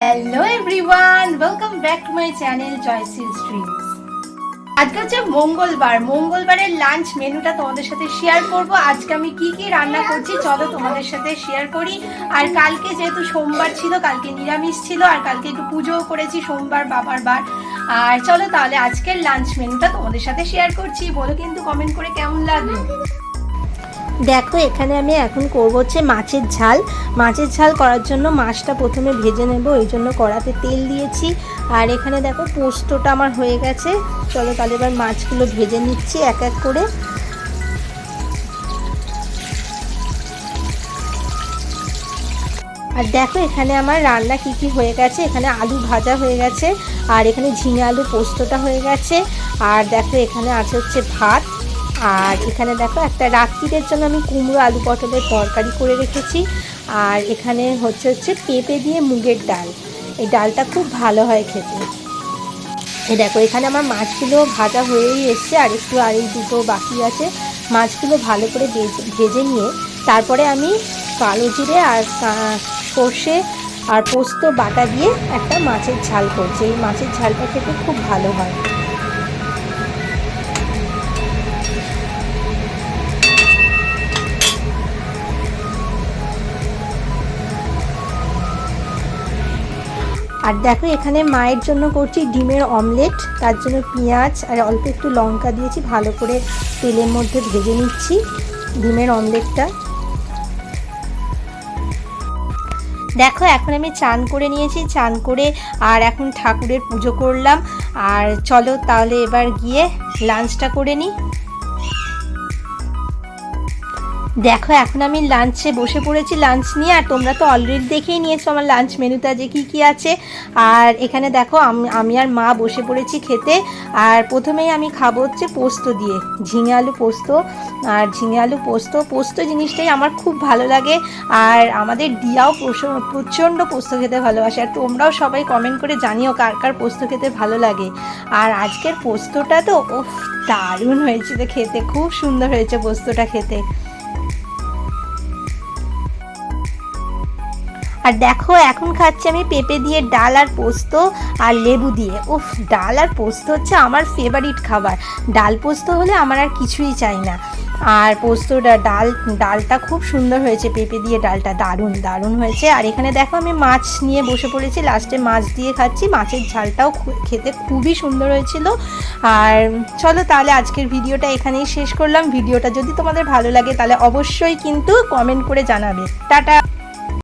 Hello everyone, welcome back to my channel Jayashree dreams. আজকে হচ্ছে মঙ্গলবারের লাঞ্চ মেনুটা তোমাদের সাথে শেয়ার করব। আজকে আমি কি কি রান্না করছি চলো তোমাদের সাথে শেয়ার করি। আর কালকে যেহেতু সোমবার ছিল, কালকে নিরামিষ ছিল, আর কালকে একটু পুজোও করেছি, সোমবার বাবার বার। আর চলো তাহলে আজকের লাঞ্চ মেনুটা তোমাদের সাথে শেয়ার করছি। বলো কিন্তু কমেন্ট করে কেমন লাগলো। দেখো এখানে আমি এখন করব হচ্ছে মাছের ঝাল। মাছের ঝাল করার জন্য মাছটা প্রথমে ভেজে নেব, এই জন্য কড়াতে তেল দিয়েছি। আর এখানে দেখো পোস্তটা আমার হয়ে গেছে। চলো তাহলে এবার মাছগুলো ভেজে নিচ্ছি এক এক করে। আর দেখো এখানে আমার রান্না কি কি হয়ে গেছে। এখানে আলু ভাজা হয়ে গেছে, আর এখানে ঝিঙে আলু পোস্তটা হয়ে গেছে। আর দেখো এখানে আছে হচ্ছে ভাত। আর এখানে দেখো একটা রাত্রির জন্য আমি কুমড়ো আলু পটলের তরকারি করে রেখেছি। আর এখানে হচ্ছে পেঁপে দিয়ে মুগের ডাল। এই ডালটা খুব ভালো হয় খেতে। এই দেখো এখানে আমার মাছগুলো ভাজা হয়েই এসছে, আর এই দুটো বাকি আছে। মাছগুলো ভালো করে ভেজে নিয়ে তারপরে আমি কালো জিরে আর সর্ষে আর পোস্ত বাটা দিয়ে একটা মাছের ঝাল করছি। এই মাছের ঝালটা খেতে খুব ভালো হয়। আর দেখো এখানে মায়ের জন্য করছি ডিমের অমলেট। তার জন্য পেঁয়াজ আর অল্প একটু লঙ্কা দিয়েছি, ভালো করে তেলের মধ্যে ভেজে নিচ্ছি ডিমের অমলেটটা। দেখো এখন আমি চান করে নিয়েছি, চান করে আর এখন ঠাকুরের পুজো করলাম। আর চলো তাহলে এবার গিয়ে লাঞ্চটা করে নিই। দেখো এখন আমি লাঞ্চে বসে পড়েছি লাঞ্চ নিয়ে। আর তোমরা তো অলরেডি দেখেই নিয়েছো আমার লাঞ্চ মেনুতে যে কি কি আছে। আর এখানে দেখো আমি আর মা বসে পড়েছি খেতে। আর প্রথমেই আমি খাবো হচ্ছে পোস্ত দিয়ে ঝিঙে আলু পোস্ত। আর ঝিঙে আলু পোস্ত জিনিসটাই আমার খুব ভালো লাগে। আর আমাদের দিয়াও প্রচণ্ড পোস্ত খেতে ভালোবাসে। আর তোমরাও সবাই কমেন্ট করে জানিও কার কার পোস্ত খেতে ভালো লাগে। আর আজকের পোস্তটা তো দারুণ হয়েছিল খেতে, খুব সুন্দর হয়েছে পোস্তটা খেতে। আর দেখো এখন খাচ্ছি আমি পেঁপে দিয়ে ডাল আর পোস্ত আর লেবু দিয়ে। ডাল আর পোস্ত হচ্ছে আমার ফেভারিট খাবার। ডাল পোস্ত হলে আমার আর কিছুই চাই না। আর ডালটা খুব সুন্দর হয়েছে, পেঁপে দিয়ে ডালটা দারুণ হয়েছে। আর এখানে দেখো আমি মাছ নিয়ে বসে পড়েছি, লাস্টে মাছ দিয়ে খাচ্ছি। মাছের ঝালটাও খেতে খুবই সুন্দর হয়েছিল। আর চলো তাহলে আজকের ভিডিওটা এখানেই শেষ করলাম। ভিডিওটা যদি তোমাদের ভালো লাগে তাহলে অবশ্যই কিন্তু কমেন্ট করে জানাবে। টাটা।